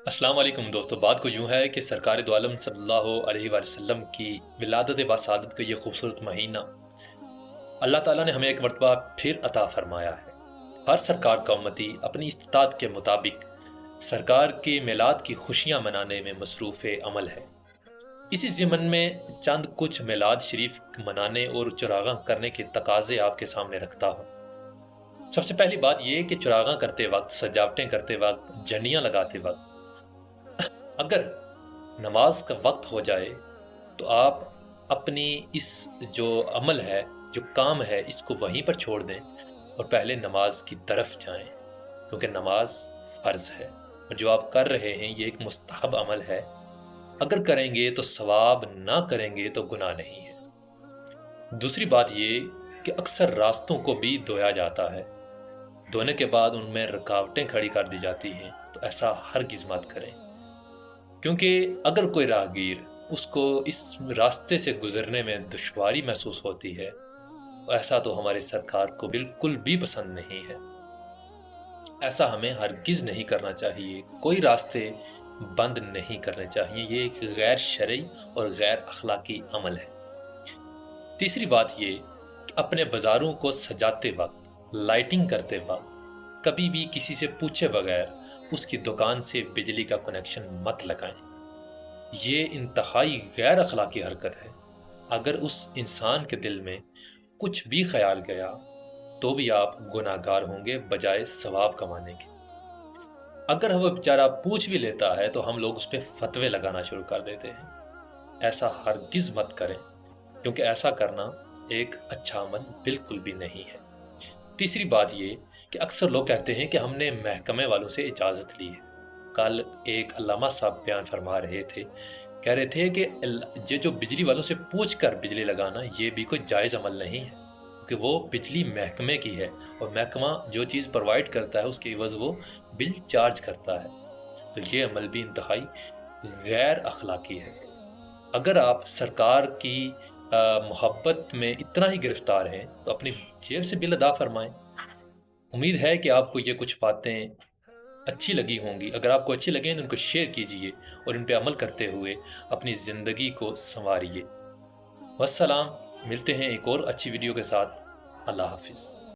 السلام علیکم دوستو، بات کو یوں ہے کہ سرکار دو عالم صلی اللہ علیہ وآلہ وسلم کی ولادت باسعادت کا یہ خوبصورت مہینہ اللہ تعالیٰ نے ہمیں ایک مرتبہ پھر عطا فرمایا ہے۔ ہر سرکار کا امتی اپنی استطاعت کے مطابق سرکار کے میلاد کی خوشیاں منانے میں مصروف عمل ہے۔ اسی ضمن میں چند کچھ میلاد شریف منانے اور چراغاں کرنے کے تقاضے آپ کے سامنے رکھتا ہوں۔ سب سے پہلی بات یہ کہ چراغاں کرتے وقت، سجاوٹیں کرتے وقت، جھنڈیاں لگاتے وقت اگر نماز کا وقت ہو جائے تو آپ اپنی اس جو عمل ہے، جو کام ہے، اس کو وہیں پر چھوڑ دیں اور پہلے نماز کی طرف جائیں، کیونکہ نماز فرض ہے اور جو آپ کر رہے ہیں یہ ایک مستحب عمل ہے۔ اگر کریں گے تو ثواب، نہ کریں گے تو گناہ نہیں ہے۔ دوسری بات یہ کہ اکثر راستوں کو بھی دھویا جاتا ہے، دھونے کے بعد ان میں رکاوٹیں کھڑی کر دی جاتی ہیں، تو ایسا ہرگز مت کریں، کیونکہ اگر کوئی راہگیر اس کو اس راستے سے گزرنے میں دشواری محسوس ہوتی ہے، ایسا تو ہمارے سرکار کو بالکل بھی پسند نہیں ہے۔ ایسا ہمیں ہرگز نہیں کرنا چاہیے، کوئی راستے بند نہیں کرنے چاہیے، یہ ایک غیر شرعی اور غیر اخلاقی عمل ہے۔ تیسری بات یہ کہ اپنے بازاروں کو سجاتے وقت، لائٹنگ کرتے وقت کبھی بھی کسی سے پوچھے بغیر اس کی دکان سے بجلی کا کنیکشن مت لگائیں۔ یہ انتہائی غیر اخلاقی حرکت ہے۔ اگر اس انسان کے دل میں کچھ بھی خیال گیا تو بھی آپ گناہ گار ہوں گے بجائے ثواب کمانے کے۔ اگر وہ بیچارہ پوچھ بھی لیتا ہے تو ہم لوگ اس پہ فتوے لگانا شروع کر دیتے ہیں۔ ایسا ہرگز مت کریں، کیونکہ ایسا کرنا ایک اچھا عمل بالکل بھی نہیں ہے۔ تیسری بات یہ کہ اکثر لوگ کہتے ہیں کہ ہم نے محکمے والوں سے اجازت لی ہے۔ کل ایک علامہ صاحب بیان فرما رہے تھے، کہہ رہے تھے کہ یہ جو بجلی والوں سے پوچھ کر بجلی لگانا یہ بھی کوئی جائز عمل نہیں ہے، کہ وہ بجلی محکمے کی ہے اور محکمہ جو چیز پرووائڈ کرتا ہے اس کے عوض وہ بل چارج کرتا ہے، تو یہ عمل بھی انتہائی غیر اخلاقی ہے۔ اگر آپ سرکار کی محبت میں اتنا ہی گرفتار ہیں تو اپنی جیب سے بل ادا فرمائیں۔ امید ہے کہ آپ کو یہ کچھ باتیں اچھی لگی ہوں گی۔ اگر آپ کو اچھی لگیں تو ان کو شیئر کیجئے اور ان پہ عمل کرتے ہوئے اپنی زندگی کو سنواریے۔ والسلام، ملتے ہیں ایک اور اچھی ویڈیو کے ساتھ۔ اللہ حافظ۔